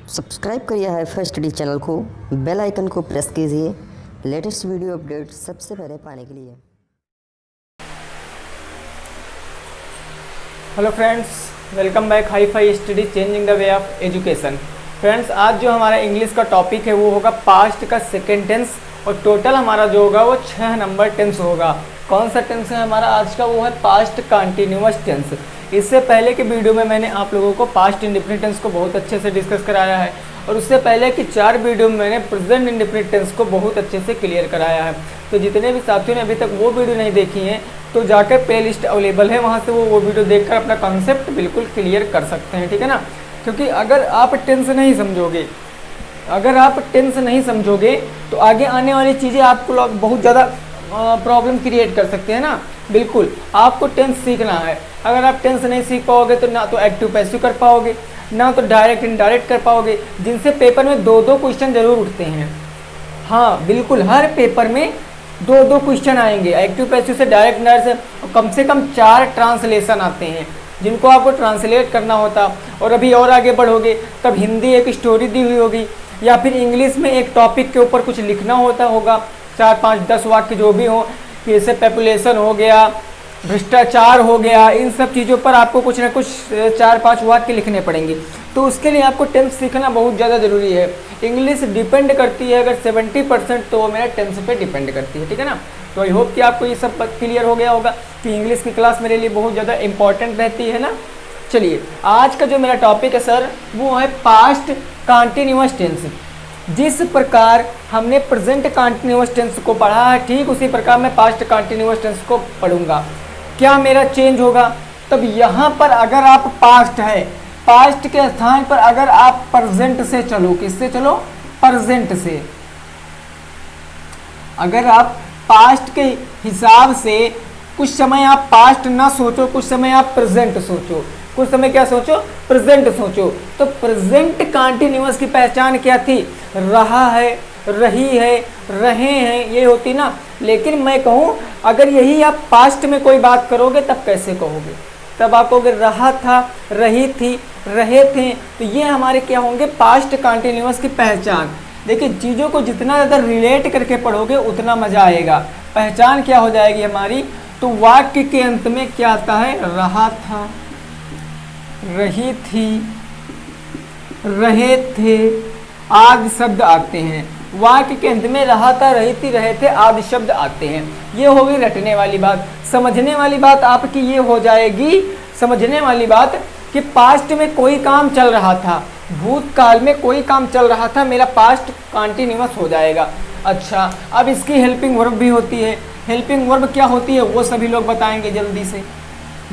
Subscribe करिए hi fi study channel को, bell icon को प्रेस कीजिए लेटेस्ट वीडियो अपडेट सबसे पहले पाने के लिए। Hello friends, welcome back hi fi study changing the way of education. Friends, आज जो हमारा इंग्लिश का टॉपिक है वो होगा पास्ट का सेकेंड टेंस और टोटल हमारा जो होगा वो 6 नंबर टेंस होगा। कौन सा टेंस है हमारा आज का? वो है पास्ट कंटिन्यूअस टेंस। इससे पहले के वीडियो में मैंने आप लोगों को पास्ट इंडेफिनिट टेंस को बहुत अच्छे से डिस्कस कराया है और उससे पहले की 4 वीडियो में मैंने प्रेजेंट इंडेफिनिट टेंस को बहुत अच्छे से क्लियर कराया है। तो जितने भी साथियों ने अभी तक वो वीडियो नहीं देखी हैं तो जाकर प्ले लिस्ट अवेलेबल है, वहाँ से वो वीडियो देखकर अपना कॉन्सेप्ट बिल्कुल क्लियर कर सकते हैं, ठीक है ना। क्योंकि अगर आप टेंस नहीं समझोगे तो आगे आने वाली चीज़ें आपको बहुत ज़्यादा प्रॉब्लम क्रिएट कर सकते हैं ना। बिल्कुल आपको टेंस सीखना है। अगर आप टेंस नहीं सीख पाओगे तो ना तो एक्टिव पैसिव कर पाओगे, ना तो डायरेक्ट इनडायरेक्ट कर पाओगे, जिनसे पेपर में 2-2 क्वेश्चन जरूर उठते हैं। हाँ बिल्कुल, हर पेपर में 2-2 क्वेश्चन आएंगे एक्टिव पैसिव से, डायरेक्ट इनडायरेक्ट से कम 4 ट्रांसलेशन आते हैं जिनको आपको ट्रांसलेट करना होता। और अभी और आगे बढ़ोगे तब हिंदी एक स्टोरी दी हुई होगी या फिर इंग्लिश में एक टॉपिक के ऊपर कुछ लिखना होगा, 4, 5, 10 वाक्य जो भी हो, जैसे पॉपुलेशन हो गया, भ्रष्टाचार हो गया, इन सब चीज़ों पर आपको कुछ ना कुछ 4-5 वाक्य लिखने पड़ेंगे। तो उसके लिए आपको टेंस सीखना बहुत ज़्यादा ज़रूरी है। इंग्लिश डिपेंड करती है अगर 70% तो वो मेरा टेंस पे डिपेंड करती है, ठीक है ना। तो आई होप कि आपको ये सब क्लियर हो गया होगा कि इंग्लिश की क्लास मेरे लिए बहुत ज़्यादा इंपॉर्टेंट रहती है ना। चलिए, आज का जो मेरा टॉपिक है सर वो है पास्ट कंटिन्यूअस टेंस। जिस प्रकार हमने प्रेजेंट कंटिन्यूअस टेंस को पढ़ा है ठीक उसी प्रकार मैं पास्ट कंटिन्यूअस टेंस को पढ़ूंगा। क्या मेरा चेंज होगा? तब यहाँ पर अगर आप पास्ट है, पास्ट के स्थान पर अगर आप प्रेजेंट से चलो, किससे चलो? प्रेजेंट से। अगर आप पास्ट के हिसाब से कुछ समय आप पास्ट ना सोचो, कुछ समय आप प्रेजेंट सोचो, कुछ समय क्या सोचो? प्रेजेंट सोचो। तो प्रेजेंट कंटिन्यूअस की पहचान क्या थी? रहा है, रही है, रहे हैं, ये होती ना। लेकिन मैं कहूँ अगर यही आप पास्ट में कोई बात करोगे तब कैसे कहोगे? तब आप कहोगे रहा था, रही थी, रहे थे। तो ये हमारे क्या होंगे? पास्ट कंटिन्यूअस की पहचान। देखिए, चीज़ों को जितना ज़्यादा रिलेट करके पढ़ोगे उतना मज़ा आएगा। पहचान क्या हो जाएगी हमारी? तो वाक्य के अंत में क्या आता है? रहा था, रही थी, रहे थे, आदि शब्द आते हैं। वाक्य के अंत में रहा था, रही थी, रहे थे आदि शब्द आते हैं। ये हो गई रटने वाली बात। समझने वाली बात आपकी ये हो जाएगी, समझने वाली बात कि पास्ट में कोई काम चल रहा था, भूतकाल में कोई काम चल रहा था, मेरा पास्ट कंटिन्यूअस हो जाएगा। अच्छा, अब इसकी हेल्पिंग वर्ब भी होती है। हेल्पिंग वर्ब क्या होती है वो सभी लोग बताएंगे जल्दी से,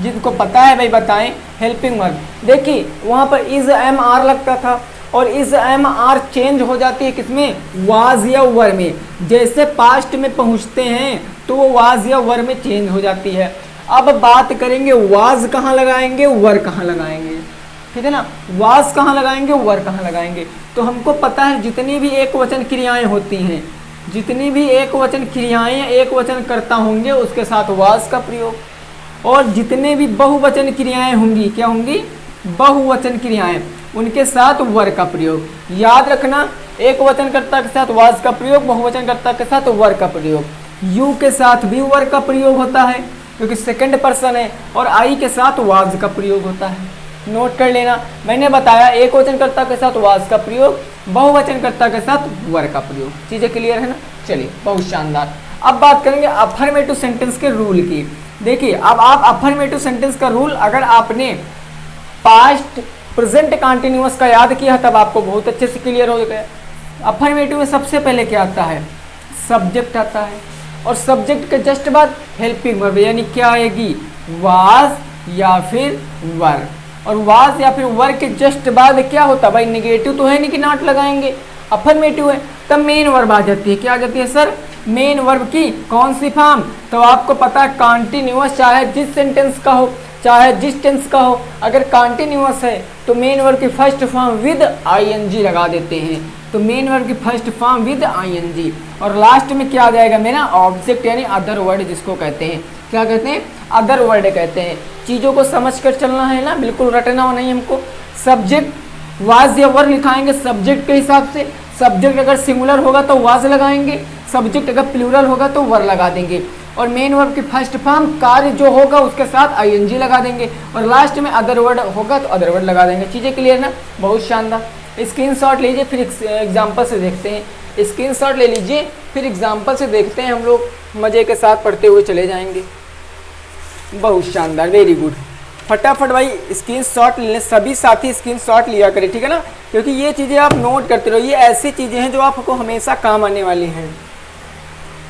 जिनको पता है भाई बताएं। हेल्पिंग वर्ब देखिए, वहाँ पर इज एम आर लगता था और इज एम आर चेंज हो जाती है किसमें? वाज या वर में। जैसे पास्ट में पहुँचते हैं तो वो वाज या वर में चेंज हो जाती है। अब बात करेंगे वाज कहाँ लगाएंगे, वर कहाँ लगाएंगे, ठीक है ना। वाज कहाँ लगाएंगे, वर कहाँ लगाएंगे। तो हमको पता है जितनी भी एक वचन क्रियाएँ होती हैं, जितनी भी एक वचन क्रियाएँ एक वचन कर्ता होंगे उसके साथ वाज का प्रयोग, और जितने भी बहुवचन क्रियाएं होंगी, क्या होंगी? बहुवचन क्रियाएं, उनके साथ वर का प्रयोग। याद रखना, एक वचनकर्ता के साथ वाज का प्रयोग, बहुवचनकर्ता के साथ वर का प्रयोग। यू के साथ भी वर का प्रयोग होता है क्योंकि सेकंड पर्सन है, और आई के साथ वाज का प्रयोग होता है। नोट कर लेना, मैंने बताया एक वचनकर्ता के साथ वाज का प्रयोग, बहुवचनकर्ता के साथ वर का प्रयोग। चीजें क्लियर है ना। चलिए, बहुत शानदार। अब बात करेंगे अफर्मेटिव सेंटेंस के रूल की। देखिए, अब आप अफर्मेटिव सेंटेंस का रूल अगर आपने पास्ट प्रेजेंट कंटिन्यूअस का याद किया तब आपको बहुत अच्छे से क्लियर हो गया। अफर्मेटिव में सबसे पहले क्या आता है? सब्जेक्ट आता है, और सब्जेक्ट के जस्ट बाद हेल्पिंग वर्ब, यानी क्या आएगी? वाज या फिर वर। और वाज या फिर वर के जस्ट बाद क्या होता है भाई? निगेटिव तो है नहीं कि नॉट लगाएंगे, अफर्मेटिव है, तब मेन वर्ब आ जाती है। क्या आ जाती है सर? मेन वर्ब की कौन सी फॉर्म? तो आपको पता है कंटिन्यूअस चाहे जिस सेंटेंस का हो, चाहे जिस टेंस का हो, अगर कंटिन्यूअस है तो मेन वर्ब की फर्स्ट फॉर्म विद आईएनजी लगा देते हैं। तो मेन वर्ब की फर्स्ट फॉर्म विद आईएनजी, और लास्ट में क्या आ जाएगा मेरा? ऑब्जेक्ट यानी अदर वर्ड जिसको कहते हैं। क्या कहते हैं? अदर वर्ड कहते हैं। चीज़ों को समझ कर चलना है ना, बिल्कुल रटना नहीं हमको। सब्जेक्ट वाज या वर लिखाएंगे सब्जेक्ट के हिसाब से। सब्जेक्ट अगर सिंगुलर होगा तो वाज लगाएंगे, सब्जेक्ट अगर प्लूरल होगा तो वर लगा देंगे। और मेन वर्ब की फर्स्ट फॉर्म कार्य जो होगा उसके साथ आईएनजी लगा देंगे, और लास्ट में अदर वर्ड होगा तो अदर वर्ड लगा देंगे। चीज़ें क्लियर ना? बहुत शानदार। स्क्रीनशॉट लीजिए, फिर एग्जाम्पल से देखते हैं। स्क्रीनशॉट ले लीजिए, फिर एग्जाम्पल से देखते हैं, हम लोग मज़े के साथ पढ़ते हुए चले जाएंगे। बहुत शानदार, वेरी गुड। फटाफट भाई स्क्रीनशॉट लें, सभी साथी स्क्रीनशॉट लिया करें, ठीक है ना, क्योंकि ये चीज़ें आप नोट करते रहो, ये ऐसी चीज़ें हैं जो आपको हमेशा काम आने वाली हैं।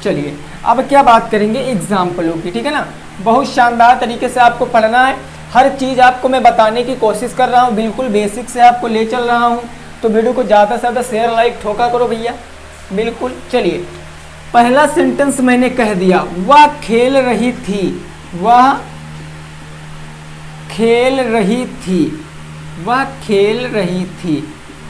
चलिए अब क्या बात करेंगे एग्जाम्पलों की, ठीक है ना। बहुत शानदार तरीके से आपको पढ़ना है, हर चीज़ आपको मैं बताने की कोशिश कर रहा हूँ, बिल्कुल बेसिक से आपको ले चल रहा हूँ। तो वीडियो को ज़्यादा से ज़्यादा शेयर लाइक ठोका करो भैया, बिल्कुल। चलिए पहला सेंटेंस मैंने कह दिया, वह खेल रही थी, वह खेल रही थी, वह खेल रही थी।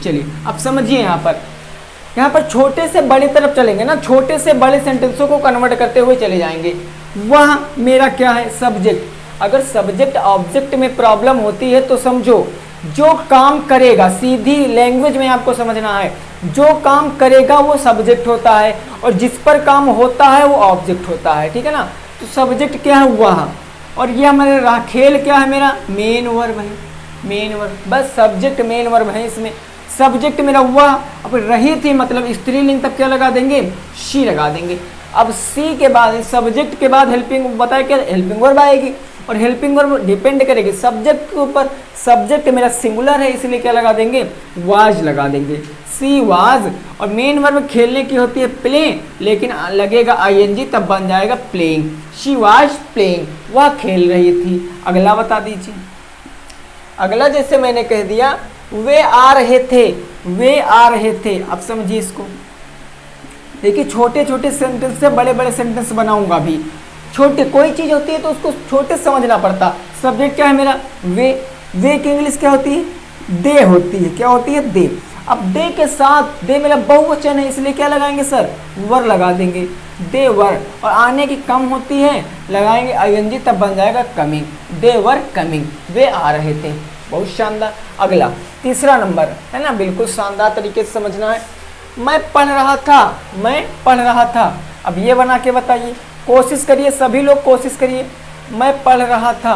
चलिए अब समझिए, यहाँ पर छोटे से बड़े तरफ चलेंगे ना, छोटे से बड़े सेंटेंसों को कन्वर्ट करते हुए चले जाएंगे। वह मेरा क्या है? सब्जेक्ट। अगर सब्जेक्ट ऑब्जेक्ट में प्रॉब्लम होती है तो समझो जो काम करेगा, सीधी लैंग्वेज में आपको समझना है, जो काम करेगा वो सब्जेक्ट होता है और जिस पर काम होता है वो ऑब्जेक्ट होता है, ठीक है ना। तो सब्जेक्ट क्या है? वह, और ये हमारे खेल क्या है? मेरा मेन वर्ब है, मेन वर्ब। बस सब्जेक्ट मेन वर्ब है इसमें। सब्जेक्ट मेरा हुआ, अब रही थी मतलब स्त्रीलिंग, तब क्या लगा देंगे? शी लगा देंगे। अब सी के बाद, सब्जेक्ट के बाद हेल्पिंग, बताया क्या? हेल्पिंग वर्ब आएगी, और हेल्पिंग वर्ब डिपेंड करेगी सब्जेक्ट के ऊपर। सब्जेक्ट मेरा सिंगुलर है इसलिए क्या लगा देंगे? वाज लगा देंगे, सी वाज। और मेन वर्ब खेलने की होती है प्ले, लेकिन लगेगा आईएनजी, तब बन जाएगा प्लेइंग। शी वाज प्लेइंग, वह खेल रही थी। अगला बता दीजिए। अगला जैसे मैंने कह दिया, वे आ रहे थे, वे आ रहे थे। अब समझिए इसको, देखिए छोटे छोटे सेंटेंस से बड़े बड़े सेंटेंस बनाऊंगा भी। छोटे कोई चीज होती है तो उसको छोटे समझना पड़ता। सब्जेक्ट क्या है मेरा? वे। वे की इंग्लिश क्या होती है? दे होती है। क्या होती है? दे। अब दे के साथ, दे मेरा बहुवचन है इसलिए क्या लगाएंगे सर? वर लगा देंगे, दे वर। और आने की कम होती है, लगाएंगे आईएनजी, तब बन जाएगा कमिंग, दे वर कमिंग, वे आ रहे थे। बहुत शानदार। अगला तीसरा नंबर है ना, बिल्कुल शानदार तरीके से समझना है। मैं पढ़ रहा था, मैं पढ़ रहा था। अब ये बना के बताइए, कोशिश करिए, सभी लोग कोशिश करिए। मैं पढ़ रहा था।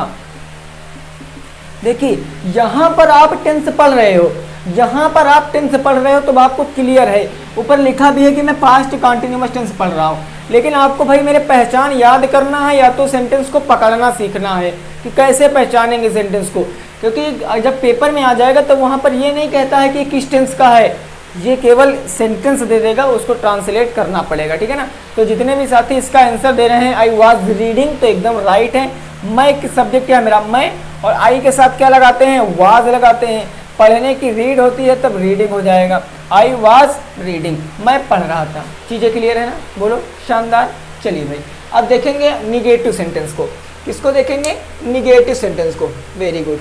देखिए यहाँ पर आप टेंस पढ़ रहे हो, यहाँ पर आप टेंस पढ़ रहे हो तो आपको क्लियर है, ऊपर लिखा भी है कि मैं पास्ट कंटिन्यूअस टेंस पढ़ रहा हूँ। लेकिन आपको भाई मेरे पहचान याद करना है, या तो सेंटेंस को पकड़ना सीखना है कि कैसे पहचानेंगे सेंटेंस को। क्योंकि जब पेपर में आ जाएगा तो वहाँ पर ये नहीं कहता है कि किस टेंस का है, ये केवल सेंटेंस दे देगा, उसको ट्रांसलेट करना पड़ेगा, ठीक है ना। तो जितने भी साथी इसका आंसर दे रहे हैं आई वॉज रीडिंग, तो एकदम राइट है। मैं सब्जेक्ट क्या है मेरा? मैं, और आई के साथ क्या लगाते हैं? वाज लगाते हैं। पढ़ने की रीड होती है तब रीडिंग हो जाएगा, आई वाज रीडिंग, मैं पढ़ रहा था। चीज़ें क्लियर है ना? बोलो शानदार। चलिए भाई अब देखेंगे निगेटिव सेंटेंस को। किसको देखेंगे? निगेटिव सेंटेंस को। वेरी गुड,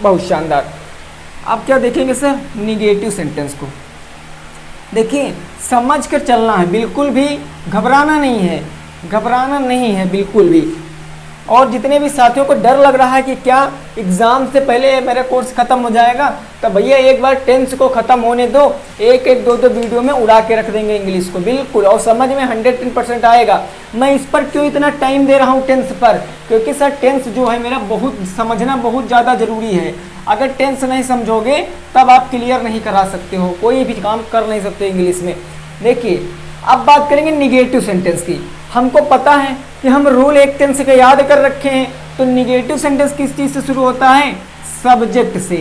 बहुत शानदार। अब क्या देखेंगे सर? निगेटिव सेंटेंस को। देखिए समझ कर चलना है, बिल्कुल भी घबराना नहीं है, घबराना नहीं है बिल्कुल भी। और जितने भी साथियों को डर लग रहा है कि क्या एग्ज़ाम से पहले मेरा कोर्स ख़त्म हो जाएगा, तो भैया एक बार टेंस को ख़त्म होने दो, एक एक दो वीडियो में उड़ा के रख देंगे इंग्लिश को, बिल्कुल। और समझ में 110% आएगा। मैं इस पर क्यों इतना टाइम दे रहा हूँ टेंस पर? क्योंकि सर टेंस जो है मेरा बहुत समझना बहुत ज़्यादा ज़रूरी है। अगर टेंस नहीं समझोगे तब आप क्लियर नहीं करा सकते हो, कोई भी काम कर नहीं सकते इंग्लिश में। देखिए अब बात करेंगे निगेटिव सेंटेंस की। हमको पता है कि हम रूल एक टेंस के याद कर रखे हैं, तो निगेटिव सेंटेंस किस चीज़ से शुरू होता है? सब्जेक्ट से।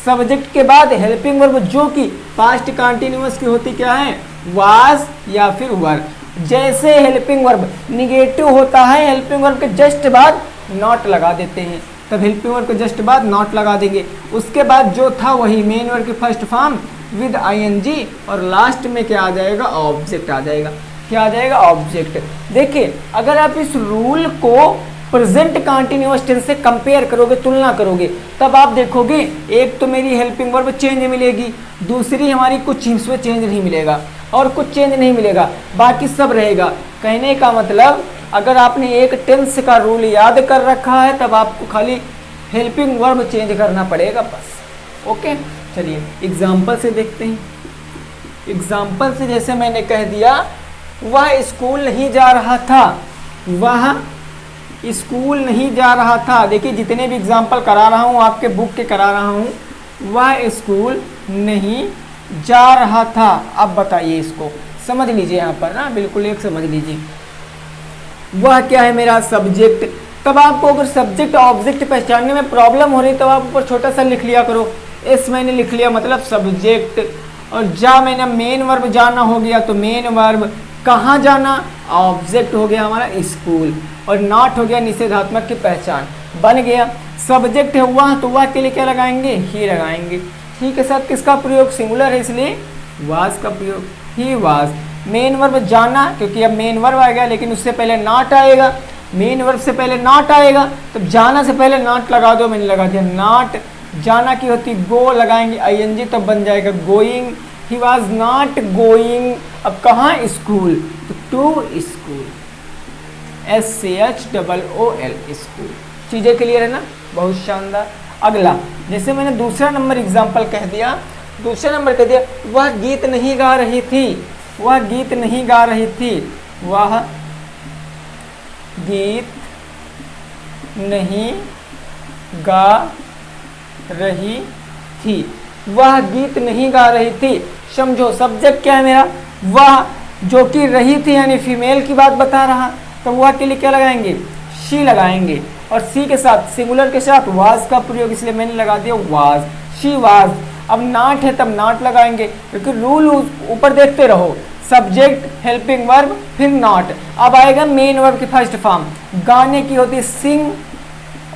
सब्जेक्ट के बाद हेल्पिंग वर्ब जो कि पास्ट कंटिन्यूअस की होती क्या है? वाज या फिर वर। जैसे हेल्पिंग वर्ब निगेटिव होता है, हेल्पिंग वर्ब के जस्ट बाद नॉट लगा देते हैं, तब हेल्पिंग वर्ब के जस्ट बाद नॉट लगा देंगे। उसके बाद जो था वही मेन वर्ब की फर्स्ट फॉर्म विद आईएनजी, और लास्ट में क्या आ जाएगा? ऑब्जेक्ट आ जाएगा। क्या आ जाएगा? ऑब्जेक्ट। देखिए अगर आप इस रूल को प्रेजेंट कंटिन्यूअस टेंस से कंपेयर करोगे, तुलना करोगे, तब आप देखोगे एक तो मेरी हेल्पिंग वर्ब चेंज मिलेगी, दूसरी हमारी कुछ इसमें चेंज नहीं मिलेगा, और कुछ चेंज नहीं मिलेगा, बाकी सब रहेगा। कहने का मतलब अगर आपने एक टेंस का रूल याद कर रखा है तब आपको खाली हेल्पिंग वर्ब चेंज करना पड़ेगा बस। ओके, चलिए एग्जाम्पल से देखते हैं। एग्जाम्पल से जैसे मैंने कह दिया, वह स्कूल नहीं जा रहा था, वह स्कूल नहीं जा रहा था। देखिए जितने भी एग्जाम्पल करा रहा हूँ आपके बुक के करा रहा हूँ, वह स्कूल नहीं जा रहा था। अब बताइए, इसको समझ लीजिए यहाँ पर ना, बिल्कुल एक समझ लीजिए। वह क्या है मेरा सब्जेक्ट। तब आपको अगर सब्जेक्ट ऑब्जेक्ट पहचानने में प्रॉब्लम हो रही तो आप ऊपर छोटा सा लिख लिया करो, एस मैंने लिख लिया मतलब सब्जेक्ट, और जा मैंने मेन वर्ब जाना हो गया तो मेन वर्ब, कहाँ जाना ऑब्जेक्ट हो गया हमारा स्कूल, और नॉट हो गया निषेधात्मक की पहचान। बन गया सब्जेक्ट है वह, तो वह के लिए क्या लगाएंगे, ही लगाएंगे। ही के साथ किसका प्रयोग, सिंगुलर है इसलिए वाज का प्रयोग, ही वाज। मेन वर्ब जाना, क्योंकि अब मेन वर्ब आएगा लेकिन उससे पहले नॉट आएगा, मेन वर्ब से पहले नॉट आएगा तो जाना से पहले नॉट लगा दो, मैंने लगा दिया नॉट। जाना की होती गो, लगाएंगे आईएनजी तो बन जाएगा going. He was not going, अब कहाँ स्कूल, तो टू स्कूल, SCHOOL स्कूल। चीजें क्लियर है ना, बहुत शानदार। अगला जैसे मैंने दूसरा नंबर एग्जाम्पल कह दिया, दूसरा नंबर कह दिया, वह गीत नहीं गा रही थी, वह गीत नहीं गा रही थी, वह गीत नहीं गा रही थी, वह गीत नहीं गा रही थी। समझो सब्जेक्ट क्या है मेरा, वह, जो कि रही थी यानी फीमेल की बात बता रहा, तो वह के लिए क्या लगाएंगे, शी लगाएंगे, और सी के साथ सिंगुलर के साथ वाज का प्रयोग, इसलिए मैंने लगा दिया वाज, शी वाज। अब नॉट है तब नॉट लगाएंगे, क्योंकि रूल ऊपर देखते रहो, सब्जेक्ट हेल्पिंग वर्ब फिर नॉट। अब आएगा मेन वर्ब की फर्स्ट फॉर्म, गाने की होती है सिंग,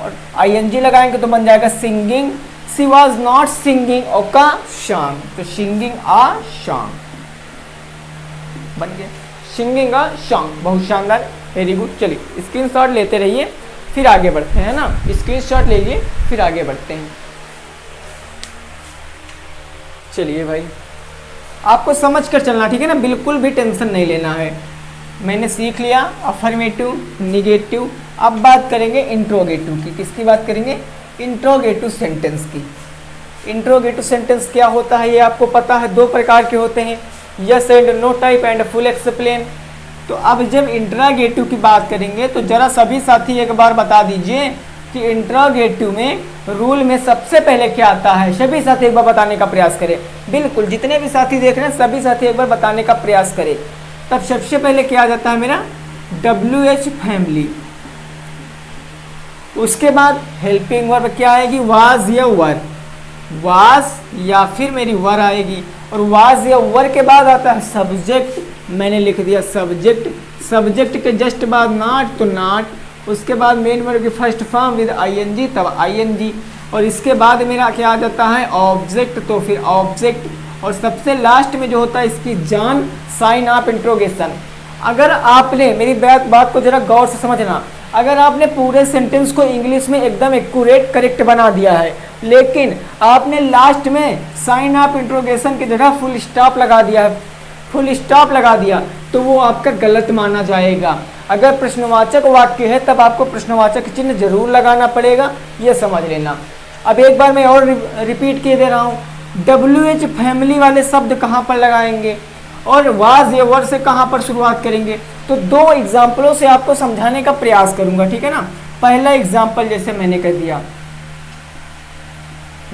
और आईएनजी लगाएंगे तो बन जाएगा singing. She was not singing ओका सॉन्ग, तो सिंगिंग आ सॉन्ग बन गया, सिंगिंग आ सॉन्ग। बहुत शानदार, वेरी गुड। चलिए स्क्रीनशॉट लेते रहिए फिर आगे बढ़ते हैं ना, स्क्रीनशॉट ले लिए फिर आगे बढ़ते हैं। चलिए भाई आपको समझ कर चलना, ठीक है ना, बिल्कुल भी टेंशन नहीं लेना है। मैंने सीख लिया अफर्मेटिव, निगेटिव। अब बात करेंगे इंट्रोगेटिव की। किसकी बात करेंगे, इंट्रोगेटिव सेंटेंस की। इंट्रोगेटिव सेंटेंस क्या होता है ये आपको पता है, दो प्रकार के होते हैं, yes and no type and full explain. तो अब जब इंट्रोगेटिव की बात करेंगे तो जरा सभी साथी एक बार बता दीजिए कि इंट्रोगेटिव में रूल में सबसे पहले क्या आता है। सभी साथी एक बार बताने का प्रयास करें, बिल्कुल जितने भी साथी देख रहे हैं सभी साथी एक बार बताने का प्रयास करें। तब सबसे पहले क्या आ जाता है मेरा, WH फैमिली। उसके बाद हेल्पिंग वर्ब क्या आएगी, वाज या वर, वाज या फिर मेरी वर आएगी, और वाज या वर के बाद आता है सब्जेक्ट। मैंने लिख दिया सब्जेक्ट, सब्जेक्ट के जस्ट बाद नॉट तो नॉट, उसके बाद मेन वर्ब की फर्स्ट फॉर्म विद आईएनजी तब आईएनजी, और इसके बाद मेरा क्या आ जाता है ऑब्जेक्ट, तो फिर ऑब्जेक्ट, और सबसे लास्ट में जो होता है इसकी जान, साइन ऑफ इंट्रोगेशन। अगर आपने मेरी बात को जरा गौर से समझना, अगर आपने पूरे सेंटेंस को इंग्लिश में एकदम एक्यूरेट करेक्ट बना दिया है, लेकिन आपने लास्ट में साइन ऑफ इंट्रोगेशन की जगह फुल स्टॉप लगा दिया है, फुल स्टॉप लगा दिया, तो वो आपका गलत माना जाएगा। अगर प्रश्नवाचक वाक्य है तब आपको प्रश्नवाचक चिन्ह जरूर लगाना पड़ेगा, ये समझ लेना। अब एक बार मैं और रिपीट किए दे रहा हूँ, WH फैमिली वाले शब्द कहाँ पर लगाएंगे और वाज या वर से कहाँ पर शुरुआत करेंगे, तो दो एग्जाम्पलों से आपको समझाने का प्रयास करूंगा, ठीक है ना। पहला एग्जाम्पल जैसे मैंने कह दिया,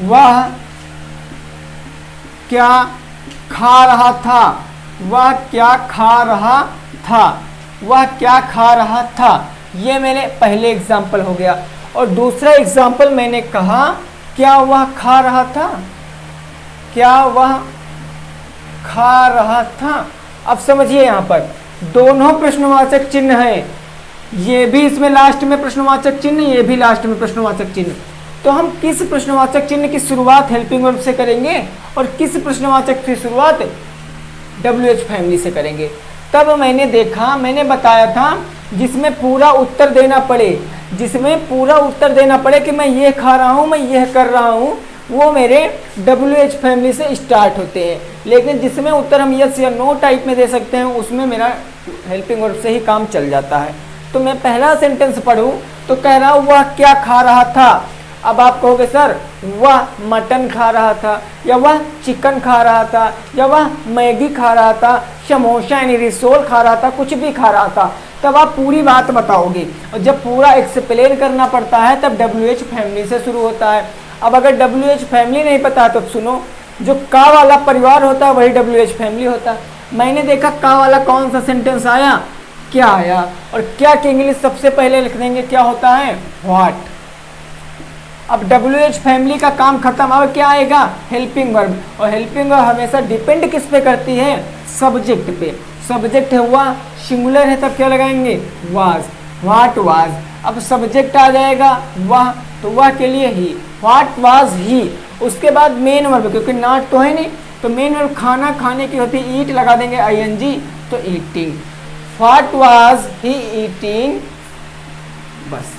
वह क्या खा रहा था, वह क्या खा रहा था, वह क्या खा रहा था, ये मेरे पहले एग्जाम्पल हो गया। और दूसरा एग्जाम्पल मैंने कहा क्या वह खा रहा था, क्या वह खा रहा था। अब समझिए यहाँ पर दोनों प्रश्नवाचक चिन्ह हैं, ये भी इसमें लास्ट में प्रश्नवाचक चिन्ह, ये भी लास्ट में प्रश्नवाचक चिन्ह। तो हम किस प्रश्नवाचक चिन्ह की शुरुआत हेल्पिंग वर्ब से करेंगे और किस प्रश्नवाचक की शुरुआत WH फैमिली से करेंगे। तब मैंने देखा, मैंने बताया था जिसमें पूरा उत्तर देना पड़े, जिसमें पूरा उत्तर देना पड़े कि मैं ये खा रहा हूँ, मैं यह कर रहा हूँ, वो मेरे WH फैमिली से स्टार्ट होते हैं। लेकिन जिसमें उत्तर हम यस या नो टाइप में दे सकते हैं उसमें मेरा हेल्पिंग वर्ब से ही काम चल जाता है। तो मैं पहला सेंटेंस पढ़ूँ तो कह रहा हूँ वह क्या खा रहा था। अब आप कहोगे सर वह मटन खा रहा था, या वह चिकन खा रहा था, या वह मैगी खा रहा था, समोसा यानी रिसोल खा रहा था, कुछ भी खा रहा था, तब आप पूरी बात बताओगे। और जब पूरा एक्सप्लेन करना पड़ता है तब WH फैमिली से शुरू होता है। अब अगर WH फैमिली नहीं पता तो सुनो, जो का वाला परिवार होता है वही WH फैमिली होता है। मैंने देखा का वाला कौन सा सेंटेंस आया, क्या आया, और क्या की इंग्लिश सबसे पहले लिख देंगे, क्या होता है, व्हाट। अब WH फैमिली का काम खत्म, अब क्या आएगा, हेल्पिंग वर्ब। और हेल्पिंग वर्ब हमेशा डिपेंड किस पे करती है, सब्जेक्ट पे। सब्जेक्ट है हुआ, सिंगुलर है तब क्या लगाएंगे, वाज, व्हाट वाज। अब सब्जेक्ट आ जाएगा वह, तो वह के लिए ही, व्हाट वाज ही। उसके बाद मेन वर्ब, क्योंकि नॉट तो है नहीं, तो मेन वर्ब खाना खाने की होती है, ईट लगा देंगे ING, तो eating. What was he eating, बस,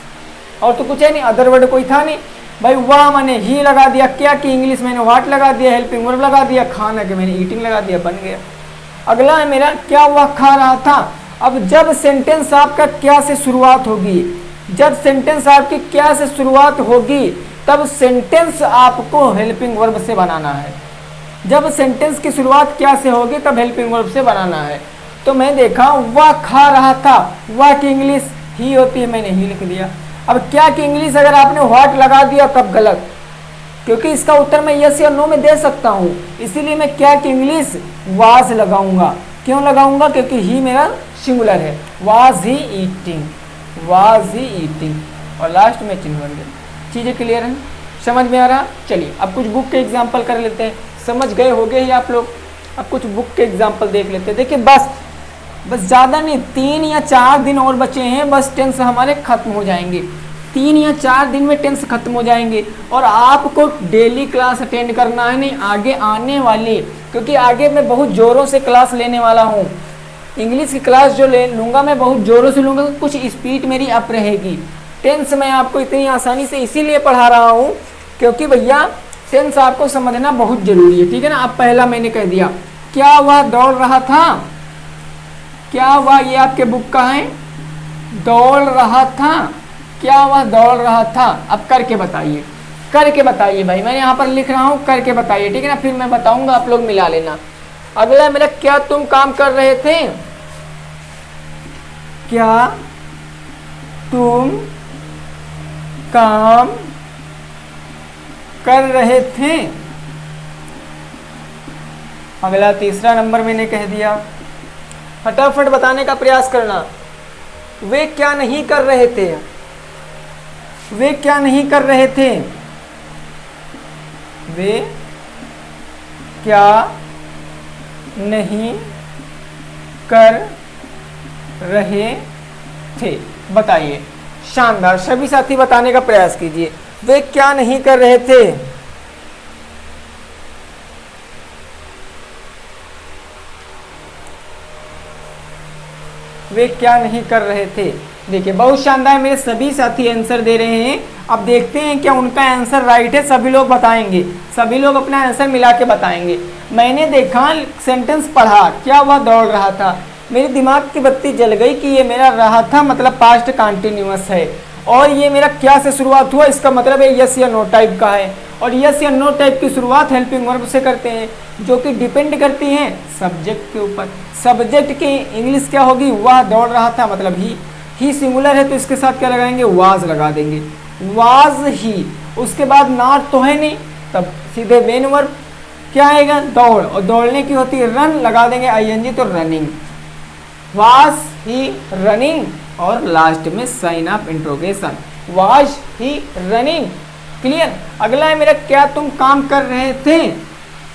और तो कुछ है नहीं, अदर वर्ड कोई था नहीं भाई। वह मैंने ही लगा दिया, क्या की इंग्लिश मैंने व्हाट लगा दिया, हेल्पिंग वर्ब लगा दिया, खाना के मैंने ईटिंग लगा दिया, बन गया। अगला है मेरा, क्या वह खा रहा था। अब जब सेंटेंस आपका क्या से शुरुआत होगी, जब सेंटेंस आपकी क्या से शुरुआत होगी तब सेंटेंस आपको हेल्पिंग वर्ब से बनाना है। जब सेंटेंस की शुरुआत क्या से होगी तब हेल्पिंग वर्ब से बनाना है। तो मैं देखा वह खा रहा था, वह की इंग्लिश ही होती है, मैंने ही लिख दिया। अब क्या की इंग्लिश अगर आपने व्हाट लगा दिया तब गलत, क्योंकि इसका उत्तर मैं यस या नो में दे सकता हूं, इसीलिए मैं क्या की इंग्लिश वाज लगाऊंगा। क्यों लगाऊंगा, क्योंकि ही मेरा सिंगुलर है, was he eating, was he eating, और लास्ट में चिन्ह बन गया। चीजें क्लियर हैं, समझ में आ रहा। चलिए अब कुछ बुक के एग्जाम्पल कर लेते हैं, समझ गए होंगे ही आप लोग। अब कुछ बुक के एग्जाम्पल देख लेते हैं। देखिए बस ज़्यादा नहीं, 3 या 4 दिन और बचे हैं, बस टेंस हमारे खत्म हो जाएंगे। 3 या 4 दिन में टेंस खत्म हो जाएंगे, और आपको डेली क्लास अटेंड करना है, नहीं आगे आने वाली, क्योंकि आगे मैं बहुत ज़ोरों से क्लास लेने वाला हूँ। इंग्लिश की क्लास जो ले लूँगा मैं बहुत ज़ोरों से लूँगा, कुछ स्पीड मेरी अप रहेगी। टेंस मैं आपको इतनी आसानी से इसीलिए पढ़ा रहा हूँ क्योंकि भैया टेंस आपको समझना बहुत ज़रूरी है, ठीक है ना। अब पहला मैंने कह दिया, क्या वह दौड़ रहा था, क्या वह, ये आपके बुक का है, दौड़ रहा था, क्या वह दौड़ रहा था। अब करके बताइए, करके बताइए भाई, मैंने यहाँ पर लिख रहा हूँ, करके बताइए, ठीक है ना, फिर मैं बताऊंगा, आप लोग मिला लेना। अगला मेरा, क्या तुम काम कर रहे थे, क्या तुम काम कर रहे थे। अगला तीसरा नंबर मैंने कह दिया, फटाफट बताने का प्रयास करना। वे क्या नहीं कर रहे थे, वे क्या नहीं कर रहे थे, वे क्या नहीं कर रहे थे, बताइए। शानदार, सभी साथी बताने का प्रयास कीजिए, वे क्या नहीं कर रहे थे। वे क्या नहीं कर रहे थे। देखिए बहुत शानदार, मेरे सभी साथी आंसर दे रहे हैं। अब देखते हैं क्या उनका आंसर राइट है, सभी लोग बताएंगे, सभी लोग अपना आंसर मिला के बताएंगे। मैंने देखा, सेंटेंस पढ़ा, क्या वह दौड़ रहा था, मेरे दिमाग की बत्ती जल गई कि ये मेरा रहा था मतलब पास्ट कंटिन्यूअस है, और ये मेरा क्या से शुरुआत हुआ, इसका मतलब है यस या नो टाइप का है, और यस या नो टाइप की शुरुआत हेल्पिंग वर्ब से करते हैं, जो कि डिपेंड करती हैं सब्जेक्ट के ऊपर। सब्जेक्ट की इंग्लिश क्या होगी, वह दौड़ रहा था मतलब ही सिंगुलर है तो इसके साथ क्या लगाएंगे, वाज लगा देंगे, वाज ही। उसके बाद नॉट तो है नहीं, तब सीधे मेन वर्ब क्या आएगा, दौड़, और दौड़ने की होती है रन, लगा देंगे ING, तो रनिंग, वाज ही रनिंग, और लास्ट में sign of interrogation, was he running. Clear. अगला है मेरा, क्या तुम काम कर रहे थे।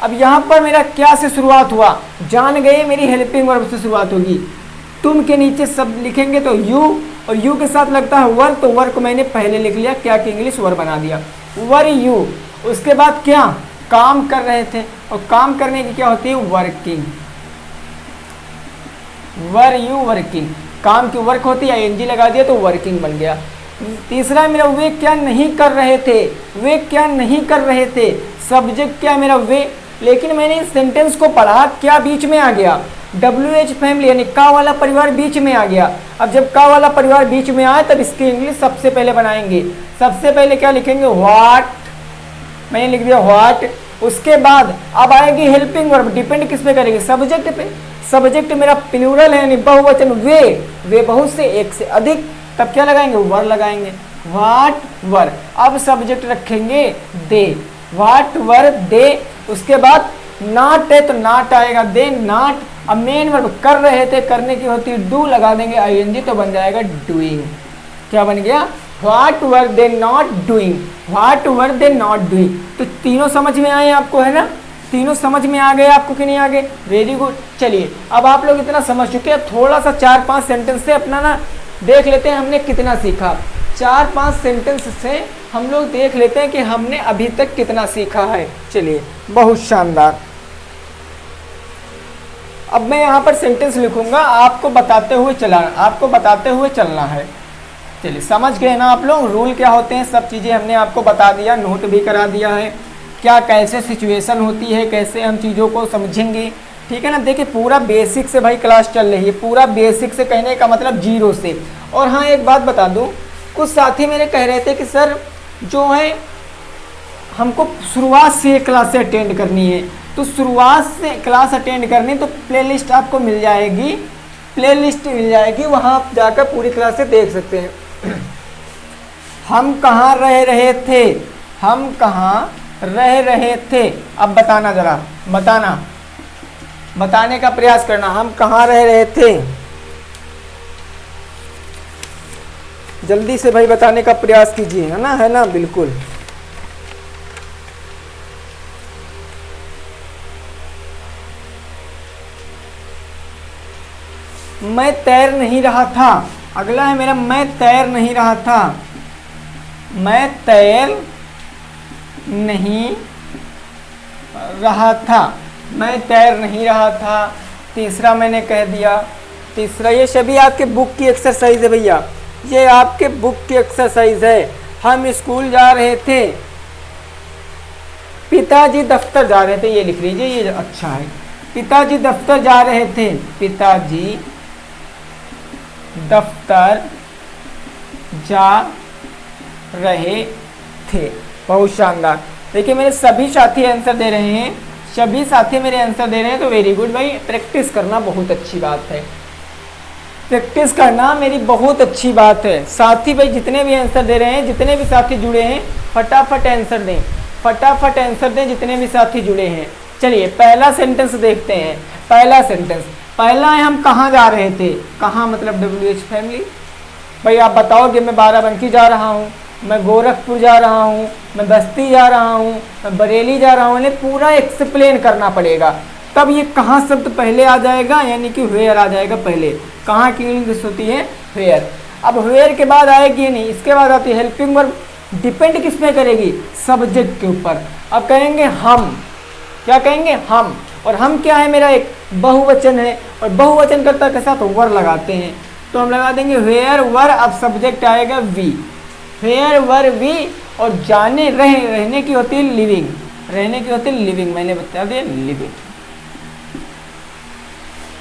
अब यहाँ पर मेरा क्या से शुरुआत हुआ, जान गए, मेरी हेल्पिंग वर्ब से शुरुआत होगी। तुम के नीचे सब लिखेंगे तो यू, और यू के साथ लगता है वर, तो वर को मैंने पहले लिख लिया, क्या की इंग्लिश वर बना दिया, वर यू। उसके बाद क्या, काम कर रहे थे, और काम करने की क्या होती है, वर्किंग, वर यू वर्किंग, काम की वर्क होती है, ING लगा दिया तो वर्किंग बन गया। तीसरा मेरा, वे क्या नहीं कर रहे थे, वे क्या नहीं कर रहे थे, सब्जेक्ट क्या मेरा वे, लेकिन मैंने इस सेंटेंस को पढ़ा, क्या बीच में आ गया, WH फैमिली यानी का वाला परिवार बीच में आ गया। अब जब का वाला परिवार बीच में आए तब इसकी इंग्लिश सबसे पहले बनाएंगे। सबसे पहले क्या लिखेंगे, व्हाट, मैंने लिख दिया व्हाट। उसके बाद अब आएगी हेल्पिंग वर्ब, डिपेंड किस पे करेगी, सब्जेक्ट पे। सब्जेक्ट मेरा प्लूरल है यानी बहुवचन, वे बहुत से, एक से अधिक, तब क्या लगाएंगे, वर लगाएंगे, व्हाट वर। अब सब्जेक्ट रखेंगे दे, व्हाट वर दे। उसके बाद नॉट है तो नॉट आएगा, दे नॉट। अब मेन वर्ब कर रहे थे, करने की होती है डू, लगा देंगे ing तो बन जाएगा डूइंग। क्या बन गया, what were they not doing, what were they not doing. तो तीनों समझ में आए आपको, है ना, तीनों समझ में आ गए आपको कि नहीं आ गए, वेरी गुड। चलिए अब आप लोग इतना समझ चुके हैं, थोड़ा सा 4-5 सेंटेंस से अपना ना देख लेते हैं हमने कितना सीखा। 4-5 सेंटेंस से हम लोग देख लेते हैं कि हमने अभी तक कितना सीखा है। चलिए बहुत शानदार। अब मैं यहाँ पर सेंटेंस लिखूंगा, आपको बताते हुए चलना है। चलिए समझ गए ना आप लोग, रूल क्या होते हैं, सब चीज़ें हमने आपको बता दिया, नोट भी करा दिया है, क्या कैसे सिचुएशन होती है, कैसे हम चीज़ों को समझेंगे, ठीक है ना। देखिए पूरा बेसिक से भाई क्लास चल रही है, पूरा बेसिक से कहने का मतलब 0 से। और हाँ एक बात बता दूँ, कुछ साथी मेरे कह रहे थे कि सर जो है हमको शुरुआत से क्लास से अटेंड करनी है, तो शुरुआत से क्लास अटेंड करनी तो प्लेलिस्ट आपको मिल जाएगी, वहाँ आप जाकर पूरी क्लास से देख सकते हैं। हम कहाँ रह रहे थे, अब बताना जरा, बताने का प्रयास करना, हम कहाँ रह रहे थे, जल्दी से भाई बताने का प्रयास कीजिए, है ना, बिल्कुल। मैं तैर नहीं रहा था, अगला है मेरा मैं तैर नहीं रहा था, मैं तैर नहीं रहा था। तीसरा मैंने कह दिया, तीसरा ये सभी आपके बुक की एक्सरसाइज है भैया, ये आपके बुक की एक्सरसाइज है। हम स्कूल जा रहे थे, पिताजी दफ्तर जा रहे थे, ये लिख लीजिए, ये अच्छा है। पिताजी दफ्तर जा रहे थे, पिताजी दफ्तर जा रहे थे, बहुत शानदार। देखिए मेरे सभी साथी आंसर दे रहे हैं, तो वेरी गुड भाई, प्रैक्टिस करना बहुत अच्छी बात है, प्रैक्टिस करना मेरी बहुत अच्छी बात है। साथी भाई जितने भी आंसर दे रहे हैं, जितने भी साथी जुड़े हैं, फटाफट आंसर दें, जितने भी साथी जुड़े हैं। चलिए पहला सेंटेंस देखते हैं। पहला है हम कहाँ जा रहे थे, कहाँ मतलब WH फैमिली। भाई आप बताओगे मैं बाराबंकी जा रहा हूँ, मैं गोरखपुर जा रहा हूँ, मैं बस्ती जा रहा हूँ, मैं बरेली जा रहा हूँ, इन्हें पूरा एक्सप्लेन करना पड़ेगा, तब ये कहाँ शब्द पहले आ जाएगा, यानी कि वेयर आ जाएगा पहले। कहाँ की इंग्लिश होती है, वेयर। अब वेयर के बाद आएगी नहीं, इसके बाद आती है हेल्पिंग वर्ब, डिपेंड किस पे करेगी, सब्जेक्ट के ऊपर। अब कहेंगे हम, क्या कहेंगे, हम, और हम क्या है, मेरा एक बहुवचन है, और बहुवचन करता के साथ वर लगाते हैं, तो हम लगा देंगे वेयर वर। अब सब्जेक्ट आएगा वी, वेयर वर वी। और जाने रहने की होती है लिविंग, मैंने बता दिया living,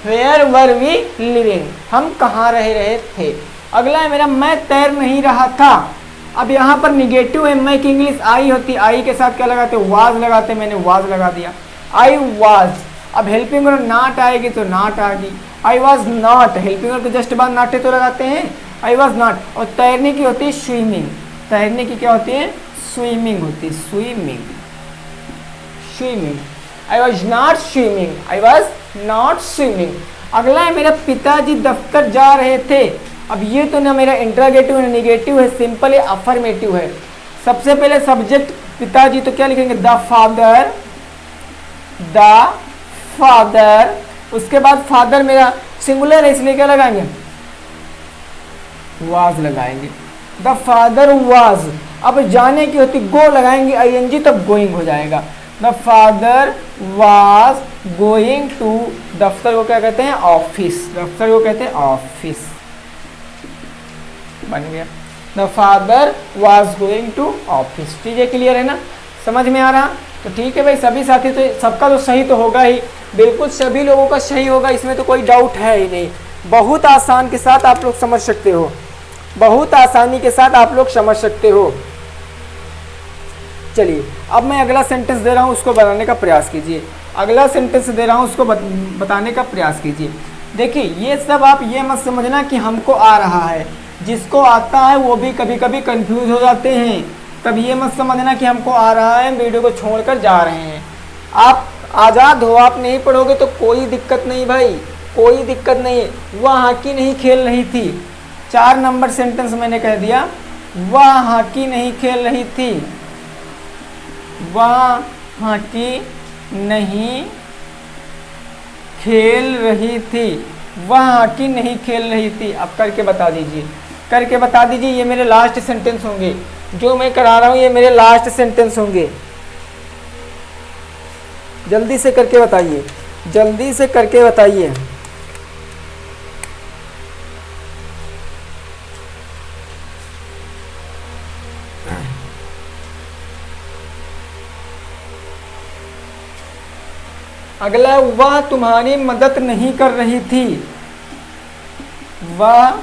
where were we living, हम कहाँ रह रहे थे। अगला है मेरा मैं तैर नहीं रहा था। अब यहाँ पर निगेटिव है, मैं की इंग्लिश आई होती, आई के साथ क्या लगाते, वाज लगाते, मैंने वाज लगा दिया, आई वाज। अब हेल्पिंग वर्ब नॉट आएगी तो नॉट आ गई, I was not, helping verb के जस्ट बाद नॉट तो लगाते हैं, आई वाज नॉट। और तैरने की होती है स्विमिंग, तैरने की क्या होती है, स्विमिंग होती है, swimming. I was not swimming. अगला है मेरा पिताजी दफ्तर जा रहे थे। अब ये तो ना मेरा इंटरोगेटिव है, नेगेटिव है, सिंपल है, अफर्मेटिव है। सबसे पहले सब्जेक्ट पिताजी, तो क्या लिखेंगे, द फादर। उसके बाद फादर मेरा सिंगुलर है, इसलिए क्या लगाएंगे, वाज लगाएंगे, द फादर वाज। अब जाने की होती गो लगाएंगे ing, तब गोइंग हो जाएगा, the father was going to, दफ्तर को क्या कहते हैं, ऑफिस, बन गया, the father was going to office. चीजें क्लियर है ना, समझ में आ रहा। तो ठीक है भाई, सभी साथी तो सबका तो सही तो होगा ही, बिल्कुल सभी लोगों का सही होगा, इसमें तो कोई डाउट है ही नहीं। बहुत आसान के साथ आप लोग समझ सकते हो, बहुत आसानी के साथ आप लोग समझ सकते हो। चलिए अब मैं अगला सेंटेंस दे रहा हूँ, उसको बनाने का प्रयास कीजिए। अगला सेंटेंस दे रहा हूँ, उसको बताने का प्रयास कीजिए। देखिए ये सब आप ये मत समझना कि हमको आ रहा है, जिसको आता है वो भी कभी कभी कंफ्यूज हो जाते हैं। तब ये मत समझना कि हमको आ रहा है, वीडियो को छोड़कर जा रहे हैं। आप आज़ाद हो, आप नहीं पढ़ोगे तो कोई दिक्कत नहीं भाई, कोई दिक्कत नहीं है। वह हॉकी नहीं खेल रही थी, 4 नंबर सेंटेंस मैंने कह दिया। वह हॉकी नहीं खेल रही थी, वह हॉकी नहीं खेल रही थी, वह हॉकी नहीं खेल रही थी। अब करके बता दीजिए, करके बता दीजिए। ये मेरे लास्ट सेंटेंस होंगे, जो मैं करा रहा हूँ ये मेरे लास्ट सेंटेंस होंगे। जल्दी से करके बताइए, जल्दी से करके बताइए। अगला, वह तुम्हारी मदद नहीं कर रही थी, वह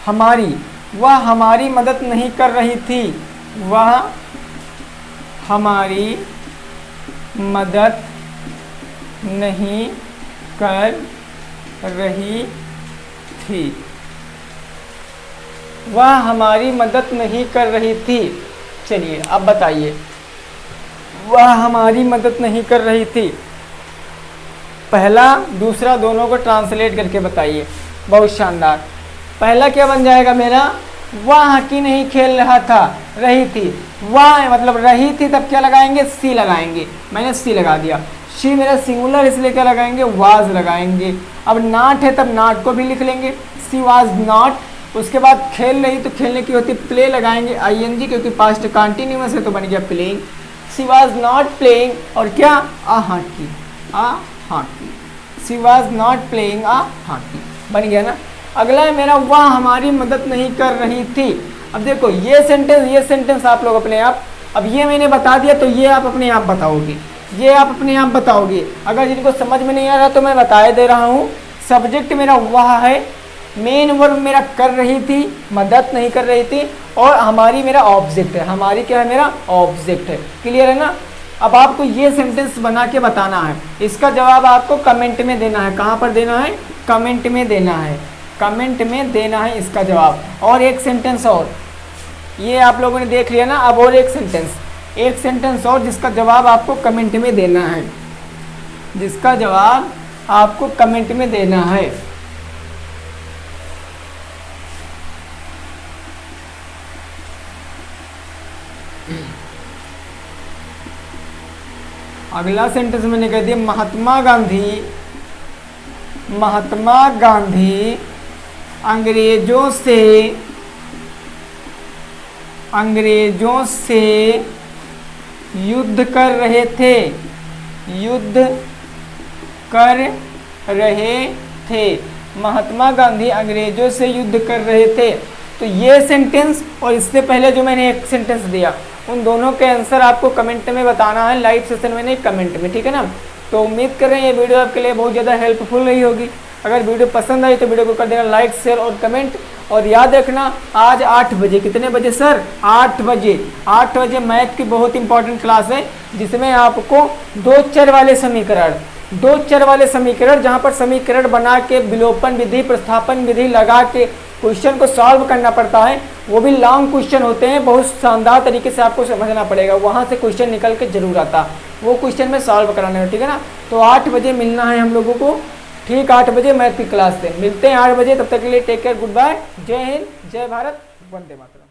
हमारी मदद नहीं कर रही थी, वह हमारी मदद नहीं कर रही थी, वह हमारी मदद नहीं कर रही थी। चलिए अब बताइए, वह हमारी मदद नहीं कर रही थी, पहला दूसरा दोनों को ट्रांसलेट करके बताइए। बहुत शानदार। पहला क्या बन जाएगा मेरा, वह हॉकी नहीं खेल रहा था, रही थी, वह मतलब रही थी, तब क्या लगाएंगे, सी लगाएंगे। मैंने सी लगा दिया। शी मेरा सिंगुलर, इसलिए क्या लगाएंगे, वाज लगाएंगे। अब नॉट है तब नॉट को भी लिख लेंगे, सी वाज नॉट। उसके बाद खेल रही, तो खेलने की होती प्ले, लगाएंगे आईएनजी, क्योंकि पास्ट कंटिन्यूअस है तो बन गया playing. She was not playing, और क्या, a hockey, a hockey. She was not playing a hockey, बन गया ना। अगला है मेरा, वह हमारी मदद नहीं कर रही थी। अब देखो ये सेंटेंस आप लोग अपने आप, अब ये मैंने बता दिया तो ये आप अपने आप बताओगे, ये आप अपने आप बताओगे। अगर जिनको समझ में नहीं आ रहा तो मैं बताए दे रहा हूँ। सब्जेक्ट मेरा वह है, मेन वर्ब मेरा कर रही थी, मदद नहीं कर रही थी, और हमारी मेरा ऑब्जेक्ट है। हमारी क्या है, मेरा ऑब्जेक्ट है। क्लियर है ना। अब आपको ये सेंटेंस बना के बताना है, इसका जवाब आपको कमेंट में देना है। कहाँ पर देना है, कमेंट में देना है, कमेंट में देना है इसका जवाब। और एक सेंटेंस और, ये आप लोगों ने देख लिया ना। अब और एक सेंटेंस और जिसका जवाब आपको कमेंट में देना है, जिसका जवाब आपको कमेंट में देना है। अगला सेंटेंस मैंने कह दिया, महात्मा गांधी अंग्रेजों से युद्ध कर रहे थे, महात्मा गांधी अंग्रेजों से युद्ध कर रहे थे। तो ये सेंटेंस और इससे पहले जो मैंने एक सेंटेंस दिया, उन दोनों के आंसर आपको कमेंट में बताना है, लाइव सेशन में नहीं, कमेंट में, ठीक है ना। तो उम्मीद कर रहे हैं ये वीडियो आपके लिए बहुत ज़्यादा हेल्पफुल रही होगी। अगर वीडियो पसंद आई तो वीडियो को कर देना लाइक, शेयर और कमेंट। और याद रखना, आज 8 बजे, कितने बजे सर, 8 बजे मैथ की बहुत इंपॉर्टेंट क्लास है, जिसमें आपको 2 चर वाले समीकरण, जहाँ पर समीकरण बना के विलोपन विधि, प्रतिस्थापन विधि लगा के क्वेश्चन को सॉल्व करना पड़ता है। वो भी लॉन्ग क्वेश्चन होते हैं, बहुत शानदार तरीके से आपको समझना पड़ेगा, वहाँ से क्वेश्चन निकल के जरूर आता, वो क्वेश्चन में सॉल्व कराना है, ठीक है ना। तो 8 बजे मिलना है हम लोगों को, ठीक 8 बजे मैथ की क्लास से मिलते हैं 8 बजे। तब तक के लिए टेक केयर, गुड बाय, जय हिंद, जय भारत, वंदे मातरम।